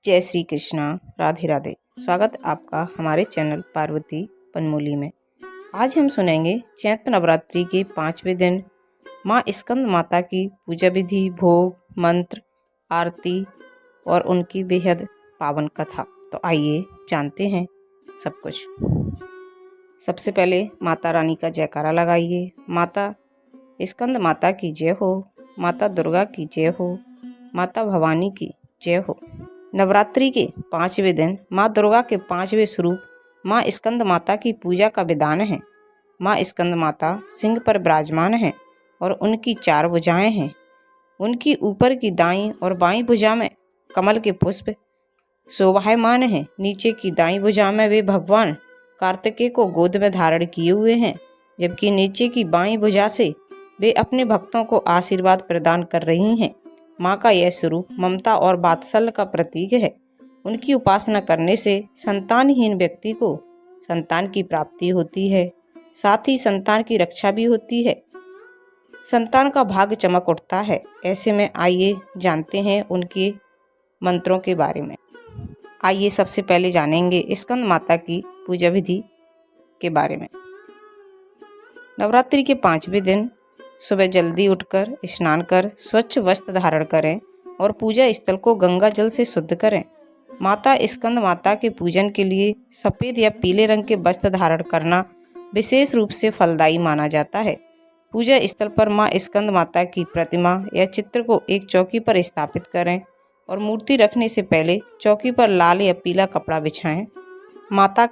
जय श्री कृष्णा, राधे राधे। स्वागत आपका हमारे चैनल पार्वती पनमोली में। आज हम सुनेंगे चैत्र नवरात्रि के 5वें दिन माँ स्कंद माता की पूजा विधि, भोग, मंत्र, आरती और उनकी बेहद पावन कथा। तो आइए जानते हैं सब कुछ। सबसे पहले माता रानी का जयकारा लगाइए। माता स्कंद माता की जय हो, माता दुर्गा की जय हो, माता भवानी की जय हो। नवरात्रि के 5वें दिन माँ दुर्गा के 5वें स्वरूप माँ स्कंद माता की पूजा का विधान है। माँ स्कंद माता सिंह पर विराजमान है और उनकी 4 भुजाएं हैं। उनकी ऊपर की दाईं और बाईं भुजा में कमल के पुष्प शोभायमान हैं। नीचे की दाईं भुजा में वे भगवान कार्तिकेय को गोद में धारण किए हुए हैं, जबकि नीचे की बाईं भुजा से वे अपने भक्तों को आशीर्वाद प्रदान कर रही हैं। माँ का यह स्वरूप ममता और वात्सल्य का प्रतीक है। उनकी उपासना करने से संतानहीन व्यक्ति को संतान की प्राप्ति होती है, साथ ही संतान की रक्षा भी होती है, संतान का भाग्य चमक उठता है। ऐसे में आइए जानते हैं उनके मंत्रों के बारे में। आइए सबसे पहले जानेंगे स्कंद माता की पूजा विधि के बारे में। नवरात्रि के 5वें दिन सुबह जल्दी उठकर स्नान कर स्वच्छ वस्त्र धारण करें और पूजा स्थल को गंगा जल से शुद्ध करें। माता स्कंद माता के पूजन के लिए सफ़ेद या पीले रंग के वस्त्र धारण करना विशेष रूप से फलदायी माना जाता है। पूजा स्थल पर माँ स्कंद माता की प्रतिमा या चित्र को एक चौकी पर स्थापित करें और मूर्ति रखने से पहले चौकी पर लाल या पीला कपड़ा बिछाएं। माता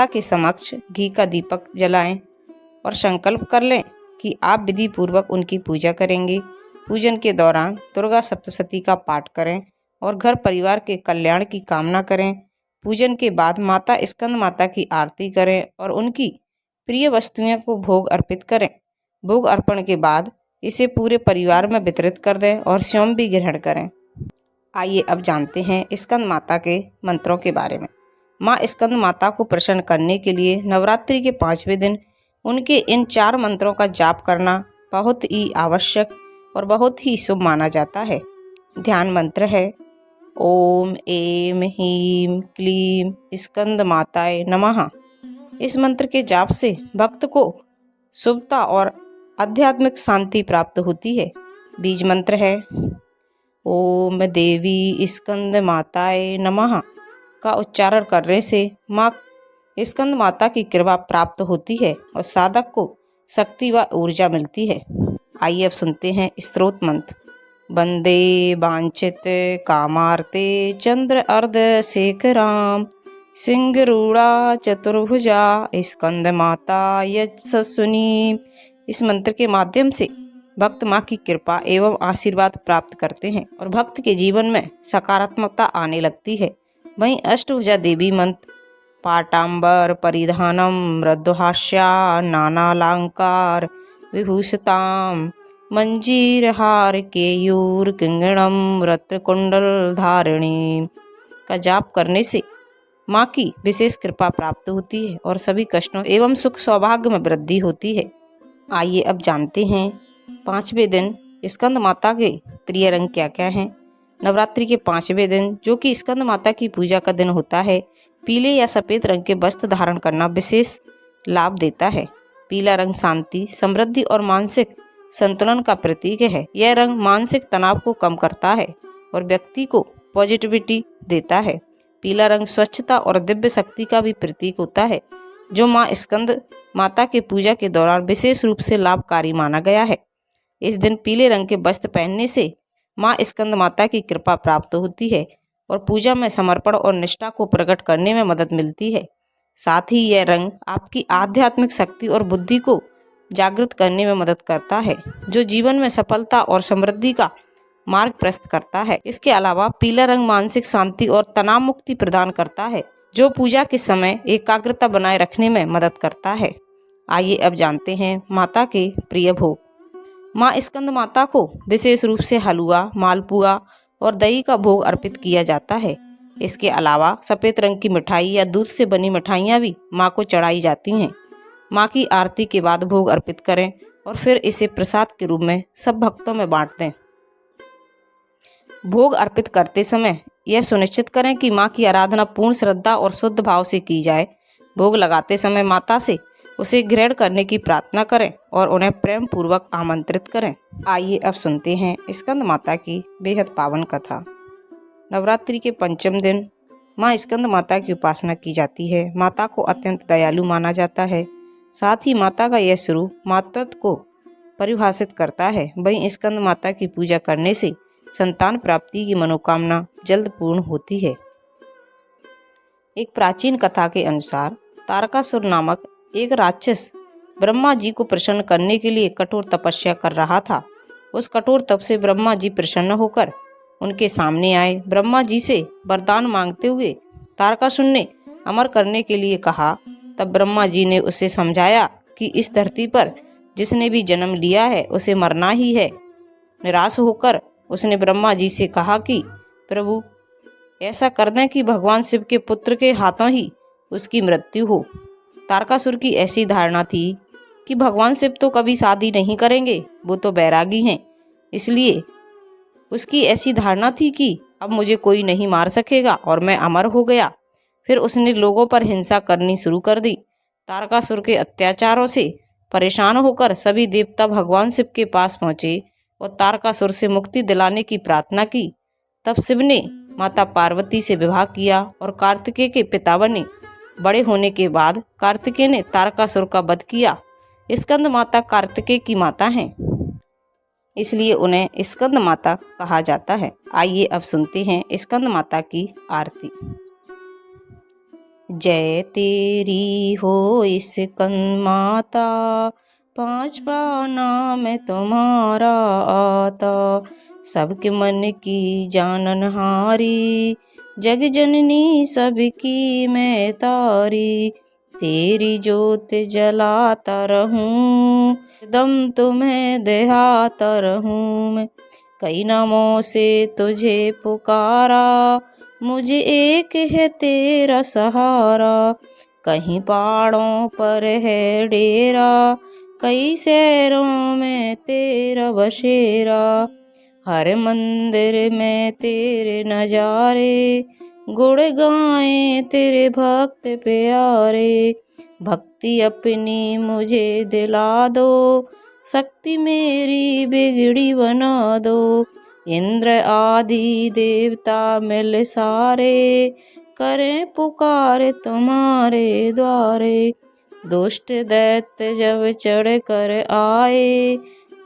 के समक्ष घी का दीपक जलाएं और संकल्प कर लें कि आप विधि पूर्वक उनकी पूजा करेंगे। पूजन के दौरान दुर्गा सप्तशती का पाठ करें और घर परिवार के कल्याण की कामना करें। पूजन के बाद माता स्कंद माता की आरती करें और उनकी प्रिय वस्तुओं को भोग अर्पित करें। भोग अर्पण के बाद इसे पूरे परिवार में वितरित कर दें और स्वयं भी ग्रहण करें। आइए अब जानते हैं स्कंद माता के मंत्रों के बारे में। माँ स्कंद माता को प्रसन्न करने के लिए नवरात्रि के 5वें दिन उनके इन 4 मंत्रों का जाप करना बहुत ही आवश्यक और बहुत ही शुभ माना जाता है। ध्यान मंत्र है ओम ऐं ह्रीं क्लीं स्कंद माताय नमः। इस मंत्र के जाप से भक्त को शुभता और आध्यात्मिक शांति प्राप्त होती है। बीज मंत्र है ओम देवी स्कंद माताय नमः का उच्चारण करने से माँ स्कंद माता की कृपा प्राप्त होती है और साधक को शक्ति व ऊर्जा मिलती है। आइए अब सुनते हैं स्तोत्र मंत्र। वंदे वांछित कामार्ते चंद्र अर्ध शेखराम सिंहरूढ़ा चतुर्भुजा स्कंद माता यशस्विनी। इस मंत्र के माध्यम से भक्त माँ की कृपा एवं आशीर्वाद प्राप्त करते हैं और भक्त के जीवन में सकारात्मकता आने लगती है। वहीं अष्टभुजा देवी मंत्र पाटांबर परिधानम मृदुहास्या नानालंकार विभूषिताम मंजीरहार केयूर किंगणम रत्नकुंडल धारिणी का जाप करने से माँ की विशेष कृपा प्राप्त होती है और सभी कष्टों एवं सुख सौभाग्य में वृद्धि होती है। आइए अब जानते हैं 5वें दिन स्कंद माता के प्रिय रंग क्या क्या हैं। नवरात्रि के 5वें दिन, जो कि स्कंद माता की पूजा का दिन होता है, पीले या सफ़ेद रंग के वस्त्र धारण करना विशेष लाभ देता है। पीला रंग शांति, समृद्धि और मानसिक संतुलन का प्रतीक है। यह रंग मानसिक तनाव को कम करता है और व्यक्ति को पॉजिटिविटी देता है। पीला रंग स्वच्छता और दिव्य शक्ति का भी प्रतीक होता है, जो माँ स्कंद माता के पूजा के दौरान विशेष रूप से लाभकारी माना गया है। इस दिन पीले रंग के वस्त्र पहनने से माँ स्कंद माता की कृपा प्राप्त होती है और पूजा में समर्पण और निष्ठा को प्रकट करने में मदद मिलती है। साथ ही यह रंग आपकी आध्यात्मिक शक्ति और बुद्धि को जागृत करने में मदद करता है, जो जीवन में सफलता और समृद्धि का मार्ग प्रशस्त करता है। इसके अलावा पीला रंग मानसिक शांति और तनाव मुक्ति प्रदान करता है, जो पूजा के समय एकाग्रता बनाए रखने में मदद करता है। आइए अब जानते हैं माता के प्रिय भोग। माँ स्कंद माता को विशेष रूप से हलवा, मालपुआ और दही का भोग अर्पित किया जाता है। इसके अलावा सफ़ेद रंग की मिठाई या दूध से बनी मिठाइयाँ भी माँ को चढ़ाई जाती हैं। माँ की आरती के बाद भोग अर्पित करें और फिर इसे प्रसाद के रूप में सब भक्तों में बांट दें। भोग अर्पित करते समय यह सुनिश्चित करें कि माँ की आराधना पूर्ण श्रद्धा और शुद्ध भाव से की जाए। भोग लगाते समय माता से उसे ग्रहण करने की प्रार्थना करें और उन्हें प्रेम पूर्वक आमंत्रित करें। आइए अब सुनते हैं स्कंद माता की बेहद पावन कथा। नवरात्रि के पंचम दिन माँ स्कंद माता की उपासना की जाती है। माता को अत्यंत दयालु माना जाता है। साथ ही माता का यह स्वरूप मातृत्व को परिभाषित करता है। वहीं स्कंद माता की पूजा करने से संतान प्राप्ति की मनोकामना जल्द पूर्ण होती है। एक प्राचीन कथा के अनुसार तारकासुर नामक एक राक्षस ब्रह्मा जी को प्रसन्न करने के लिए कठोर तपस्या कर रहा था। उस कठोर तप से ब्रह्मा जी प्रसन्न होकर उनके सामने आए। ब्रह्मा जी से वरदान मांगते हुए तारकासुर ने अमर करने के लिए कहा। तब ब्रह्मा जी ने उसे समझाया कि इस धरती पर जिसने भी जन्म लिया है उसे मरना ही है। निराश होकर उसने ब्रह्मा जी से कहा कि प्रभु, ऐसा कर दें कि भगवान शिव के पुत्र के हाथों ही उसकी मृत्यु हो। तारकासुर की ऐसी धारणा थी कि भगवान शिव तो कभी शादी नहीं करेंगे, वो तो बैरागी हैं। इसलिए उसकी ऐसी धारणा थी कि अब मुझे कोई नहीं मार सकेगा और मैं अमर हो गया। फिर उसने लोगों पर हिंसा करनी शुरू कर दी। तारकासुर के अत्याचारों से परेशान होकर सभी देवता भगवान शिव के पास पहुँचे और तारकासुर से मुक्ति दिलाने की प्रार्थना की। तब शिव ने माता पार्वती से विवाह किया और कार्तिकेय के पिता बने। बड़े होने के बाद कार्तिकेय ने तारकासुर का वध किया। स्कंद माता कार्तिकेय की माता हैं, इसलिए उन्हें स्कंद माता कहा जाता है। आइए अब सुनते हैं स्कंद माता की आरती। जय तेरी हो स्कंद माता, पांचवा नाम तुम्हारा आता। सबके मन की जाननहारी, जग जननी सबकी मैं तारी। तेरी ज्योत जलाता रहूं, दम तुम्हें देहाता रहूं मैं। कई नामों से तुझे पुकारा, मुझे एक है तेरा सहारा। कहीं पहाड़ों पर है डेरा, कई शहरों में तेरा बसेरा। हर मंदिर में तेरे नजारे, गुण गाएं तेरे भक्त प्यारे। भक्ति अपनी मुझे दिला दो, शक्ति मेरी बिगड़ी बना दो। इंद्र आदि देवता मिल सारे, करें पुकार तुम्हारे द्वारे। दुष्ट दैत्य जब चढ़ कर आए,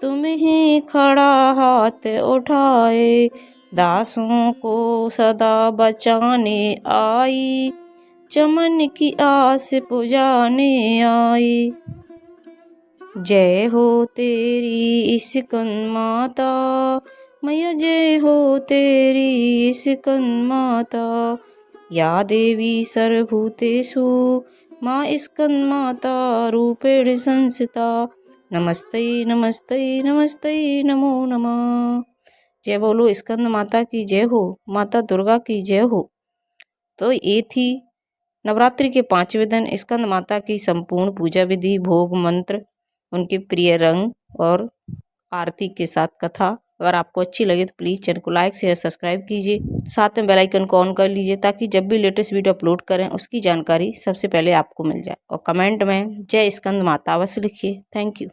तुम ही खड़ा हाथ उठाए। दासों को सदा बचाने आई, चमन की आस पुजाने आई। जय हो तेरी स्कंद माता, मैया जय हो तेरी स्कंद माता। या देवी सर्वभूतेषु, माँ स्कंद माता रूपेण संस्थिता। नमस्ते नमस्ते नमस्ते नमो नमः। जय बोलो स्कंद माता की जय हो, माता दुर्गा की जय हो। तो ये थी नवरात्रि के 5वें दिन स्कंद माता की संपूर्ण पूजा विधि, भोग मंत्र, उनके प्रिय रंग और आरती के साथ कथा। अगर आपको अच्छी लगे तो प्लीज़ चैनल को लाइक शेयर सब्सक्राइब कीजिए। साथ में बेल आइकन को ऑन कर लीजिए ताकि जब भी लेटेस्ट वीडियो अपलोड करें उसकी जानकारी सबसे पहले आपको मिल जाए। और कमेंट में जय स्कंद माता अवश्य लिखिए। Thank you.